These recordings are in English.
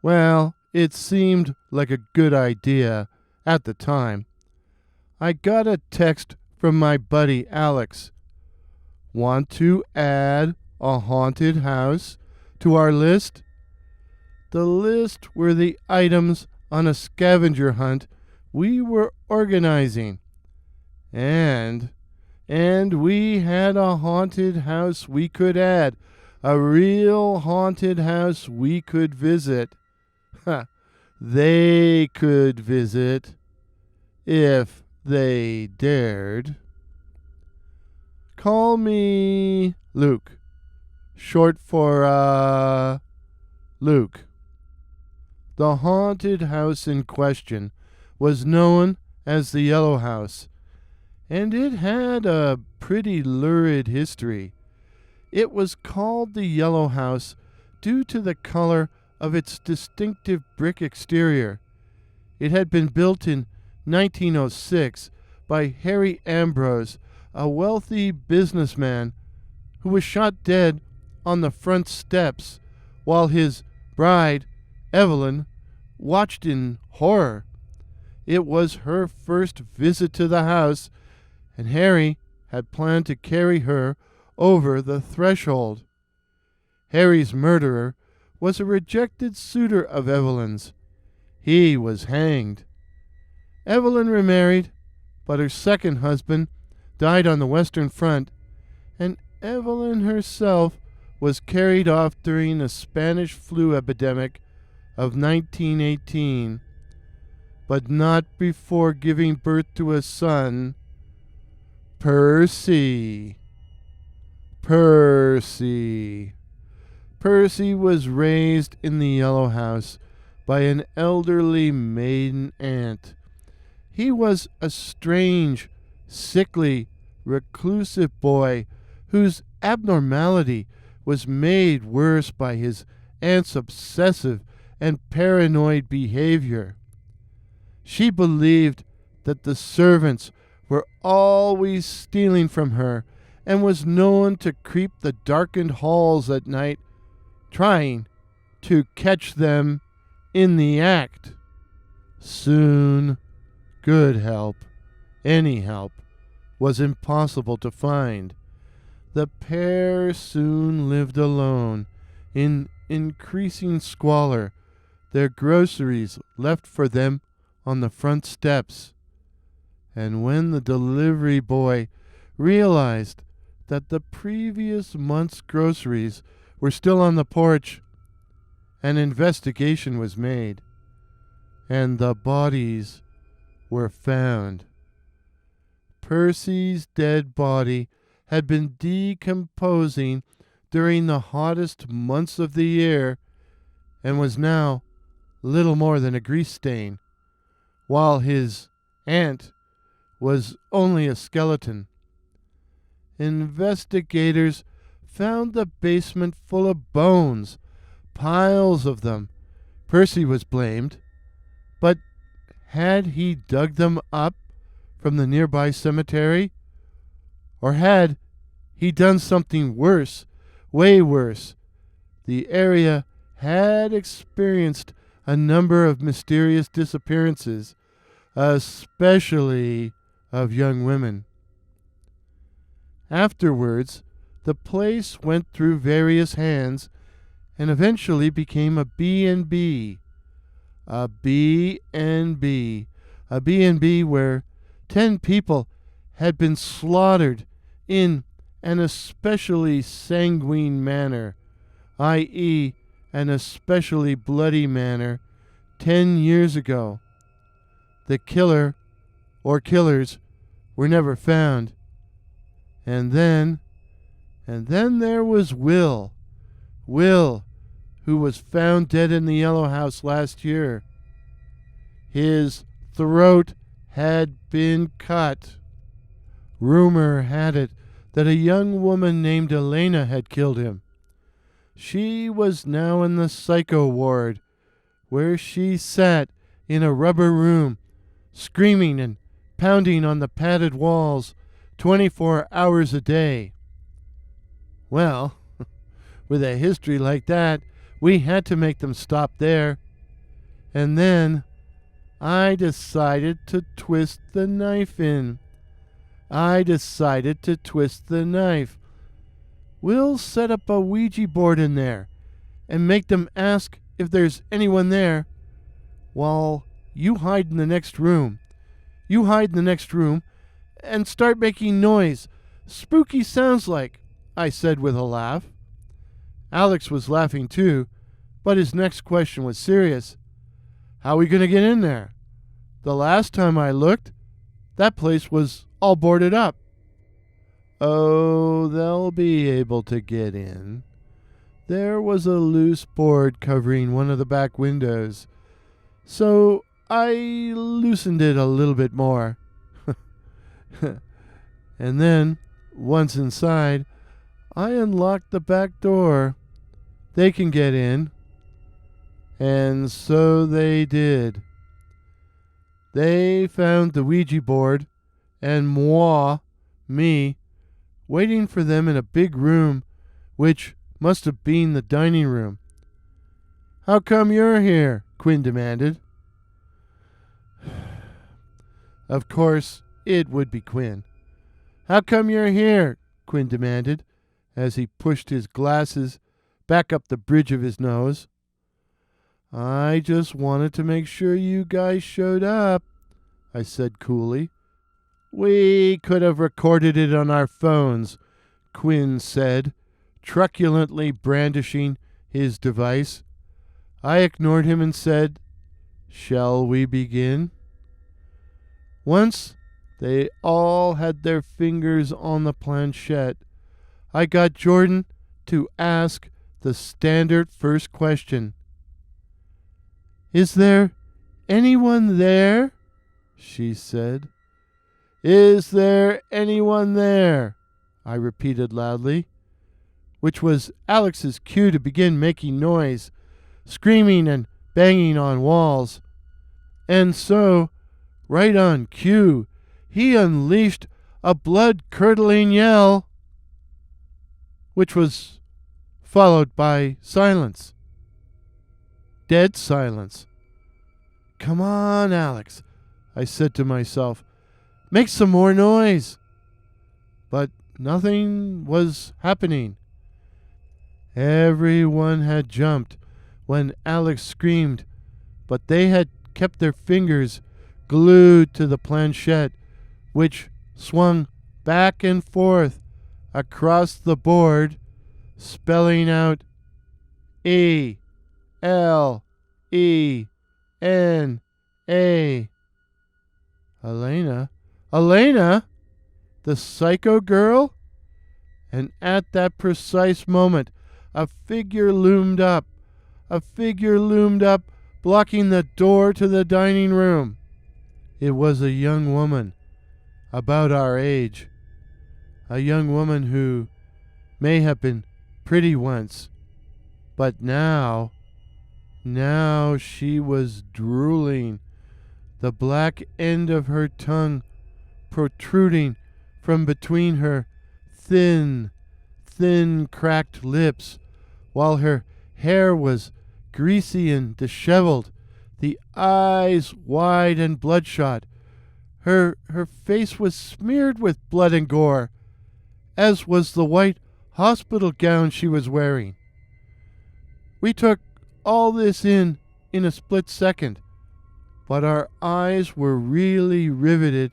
Well, it seemed like a good idea at the time. I got a text from my buddy Alex. Want to add a haunted house to our list? The list were the items on a scavenger hunt we were organizing. And we had a haunted house we could add, a real haunted house we could visit. They could visit if they dared. Call me Luke, short for Luke. The haunted house in question was known as the Yellow House, and it had a pretty lurid history. It was called the Yellow House due to the color of its distinctive brick exterior. It had been built in 1906 by Harry Ambrose, a wealthy businessman who was shot dead on the front steps while his bride, Evelyn, watched in horror. It was her first visit to the house, and Harry had planned to carry her over the threshold. Harry's murderer was a rejected suitor of Evelyn's. He was hanged. Evelyn remarried, but her second husband died on the Western Front, and Evelyn herself was carried off during the Spanish flu epidemic of 1918, but not before giving birth to a son, Percy. Percy was raised in the Yellow House by an elderly maiden aunt. He was a strange, sickly, reclusive boy whose abnormality was made worse by his aunt's obsessive and paranoid behavior. She believed that the servants were always stealing from her and was known to creep the darkened halls at night, trying to catch them in the act. Soon, good help, any help, was impossible to find. The pair soon lived alone, in increasing squalor, their groceries left for them on the front steps. And when the delivery boy realized that the previous month's groceries were still on the porch, an investigation was made, and the bodies were found. Percy's dead body had been decomposing during the hottest months of the year and was now little more than a grease stain, while his aunt was only a skeleton. Investigators found the basement full of bones, piles of them. Percy was blamed, but had he dug them up from the nearby cemetery? Or had he done something worse, way worse? The area had experienced a number of mysterious disappearances, especially of young women. Afterwards, the place went through various hands and eventually became a B&B. A B&B. A B&B where 10 people had been slaughtered in an especially sanguine manner, i.e., an especially bloody manner, 10 years ago. The killer or killers were never found. And then there was Will, who was found dead in the Yellow House last year. His throat had been cut. Rumor had it that a young woman named Elena had killed him. She was now in the psycho ward, where she sat in a rubber room, screaming and pounding on the padded walls 24 hours a day. Well, with a history like that, we had to make them stop there. And then I decided to twist the knife in. I decided to twist the knife. We'll set up a Ouija board in there and make them ask if there's anyone there while you hide in the next room. You hide in the next room and start making noise. Spooky sounds like, I said with a laugh. Alex was laughing too, but his next question was serious. How are we going to get in there? The last time I looked, that place was all boarded up. Oh, they'll be able to get in. There was a loose board covering one of the back windows, so I loosened it a little bit more. And then, once inside, I unlocked the back door. They can get in. And so they did. They found the Ouija board and me, waiting for them in a big room, which must have been the dining room. How come you're here? Quinn demanded. Of course, it would be Quinn. How come you're here? Quinn demanded, as he pushed his glasses back up the bridge of his nose. I just wanted to make sure you guys showed up, I said coolly. We could have recorded it on our phones, Quinn said, truculently brandishing his device. I ignored him and said, Shall we begin? Once they all had their fingers on the planchette, I got Jordan to ask the standard first question. Is there anyone there? She said. Is there anyone there? I repeated loudly, which was Alex's cue to begin making noise, screaming and banging on walls. And so, right on cue, he unleashed a blood-curdling yell, which was followed by silence. Dead silence. Come on, Alex, I said to myself. Make some more noise. But nothing was happening. Everyone had jumped when Alex screamed, but they had kept their fingers glued to the planchette, which swung back and forth across the board, spelling out E-L-E-N-A. Elena, the psycho girl? And at that precise moment, a figure loomed up, blocking the door to the dining room. It was a young woman, about our age, a young woman who may have been pretty once, but now she was drooling, the black end of her tongue protruding from between her thin, cracked lips, while her hair was greasy and disheveled, the eyes wide and bloodshot. Her face was smeared with blood and gore, as was the white hospital gown she was wearing. We took all this in a split second, but our eyes were really riveted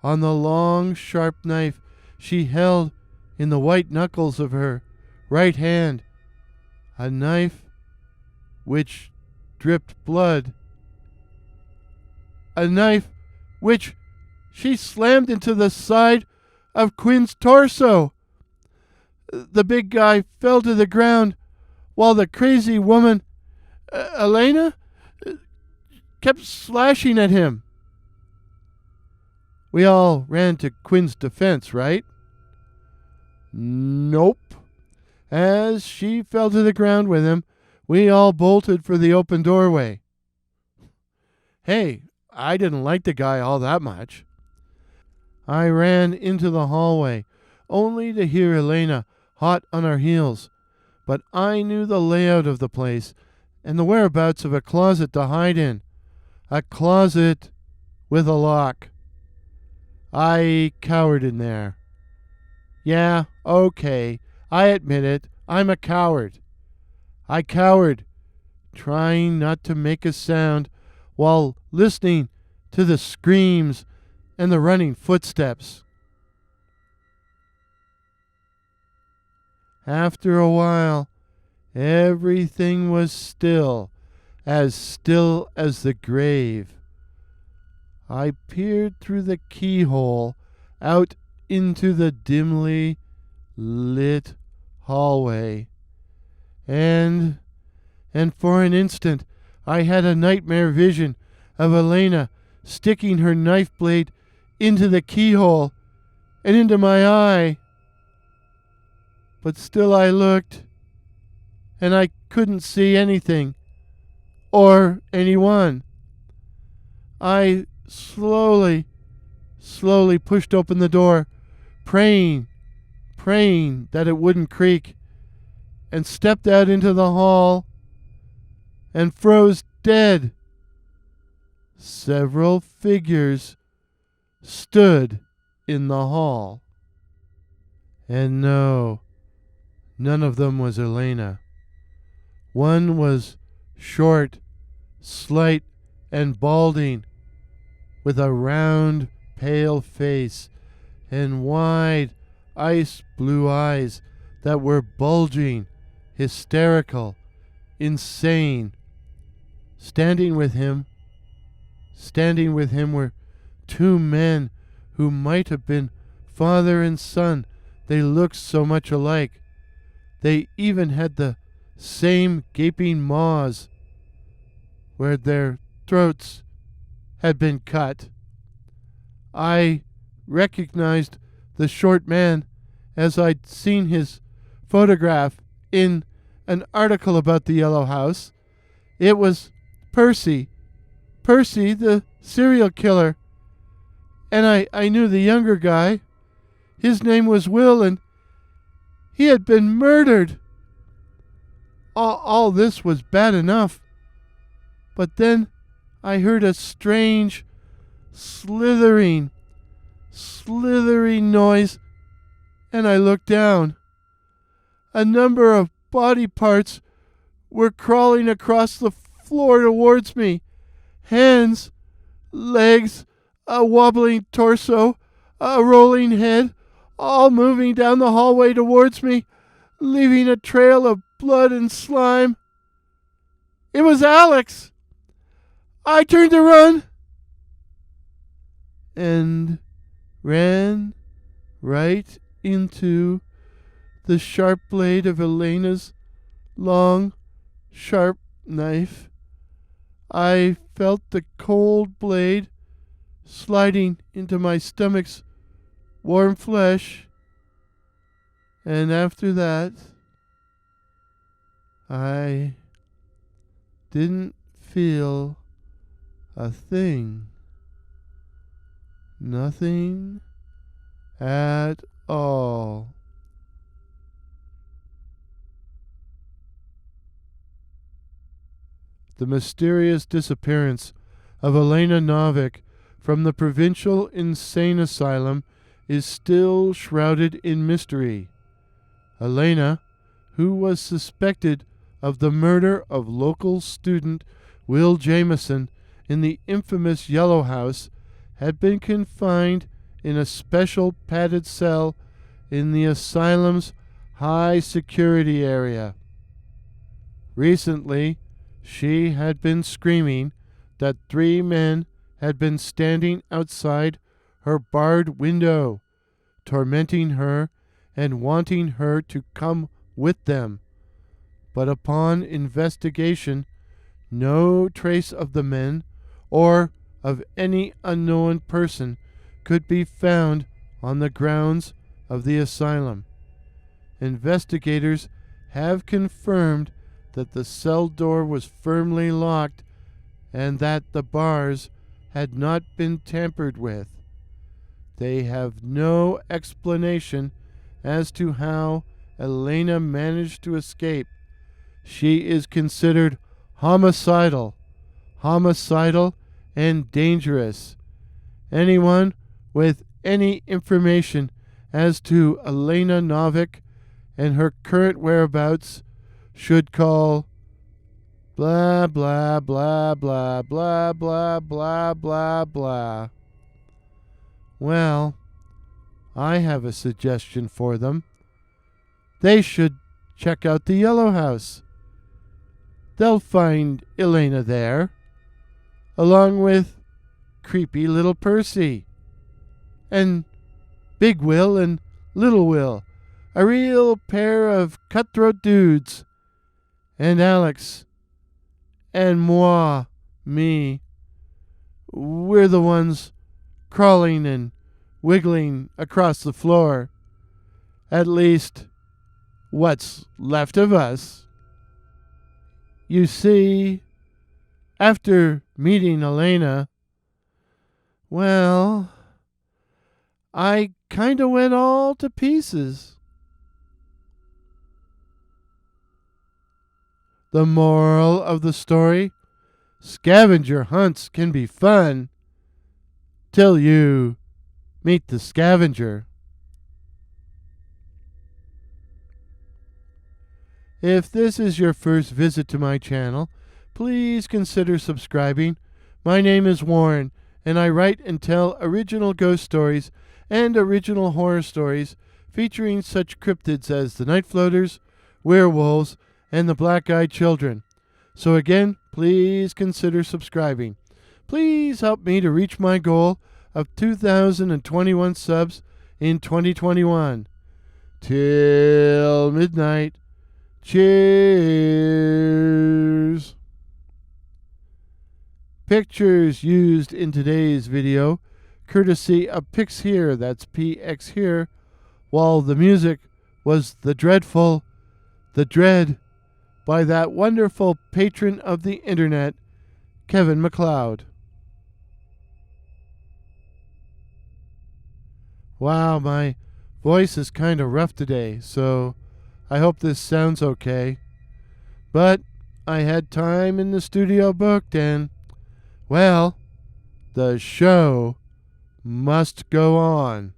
on the long, sharp knife she held in the white knuckles of her right hand, a knife which dripped blood, a knife which she slammed into the side of Quinn's torso. The big guy fell to the ground while the crazy woman, Elena, kept slashing at him. We all ran to Quinn's defense, right? Nope. As she fell to the ground with him, we all bolted for the open doorway. Hey, I didn't like the guy all that much. I ran into the hallway, only to hear Elena hot on our heels, but I knew the layout of the place and the whereabouts of a closet to hide in. a closet with a lock. I cowered in there. Yeah, okay, I admit it. I'm a coward. I cowered, trying not to make a sound while listening to the screams and the running footsteps. After a while, everything was still as the grave. I peered through the keyhole out into the dimly lit hallway, and for an instant I had a nightmare vision of Elena sticking her knife blade into the keyhole and into my eye. But still I looked, and I couldn't see anything or anyone. I slowly pushed open the door, praying that it wouldn't creak, and stepped out into the hall and froze dead. Several figures stood in the hall. And no, none of them was Elena. One was short, slight, and balding, with a round, pale face and wide, ice blue eyes that were bulging, hysterical, insane. Standing with him were two men who might have been father and son. They looked so much alike. They even had the same gaping maws where their throats had been cut. I recognized the short man as I'd seen his photograph in an article about the Yellow House. It was Percy, the serial killer. And I knew the younger guy. His name was Will, and he had been murdered. All this was bad enough. But then I heard a strange, slithering noise, and I looked down. A number of body parts were crawling across the floor towards me. Hands, legs, a wobbling torso, a rolling head, all moving down the hallway towards me, leaving a trail of blood and slime. It was Alex. I turned to run and ran right into the sharp blade of Elena's long, sharp knife. I felt the cold blade sliding into my stomach's warm flesh, and after that, I didn't feel a thing. Nothing at all. The mysterious disappearance of Elena Novick from the provincial insane asylum is still shrouded in mystery. Elena, who was suspected of the murder of local student Will Jameson in the infamous Yellow House, had been confined in a special padded cell in the asylum's high security area. Recently, she had been screaming that 3 men had been standing outside her barred window, tormenting her and wanting her to come with them. But upon investigation, no trace of the men or of any unknown person could be found on the grounds of the asylum. Investigators have confirmed that the cell door was firmly locked and that the bars had not been tampered with. They have no explanation as to how Elena managed to escape. She is considered homicidal and dangerous. Anyone with any information as to Elena Novick and her current whereabouts should call blah blah blah blah blah blah blah blah blah. Well, I have a suggestion for them. They should check out the Yellow House. They'll find Elena there, along with creepy little Percy, and Big Will and Little Will, a real pair of cutthroat dudes, and Alex, and me. We're the ones crawling and wiggling across the floor. At least, what's left of us. You see, after meeting Elena, well, I kinda went all to pieces. The moral of the story: scavenger hunts can be fun till you meet the scavenger. If this is your first visit to my channel, please consider subscribing. My name is Warren, and I write and tell original ghost stories and original horror stories featuring such cryptids as the Night Floaters, werewolves, and the Black-Eyed Children. So again, please consider subscribing. Please help me to reach my goal of 2,021 subs in 2021. Till midnight. Cheers! Pictures used in today's video, courtesy of Pix Here, that's PX Here, while the music was The Dreadful, The Dread, by that wonderful patron of the internet, Kevin MacLeod. Wow, my voice is kind of rough today, so I hope this sounds okay. But I had time in the studio booked, and, well, the show must go on.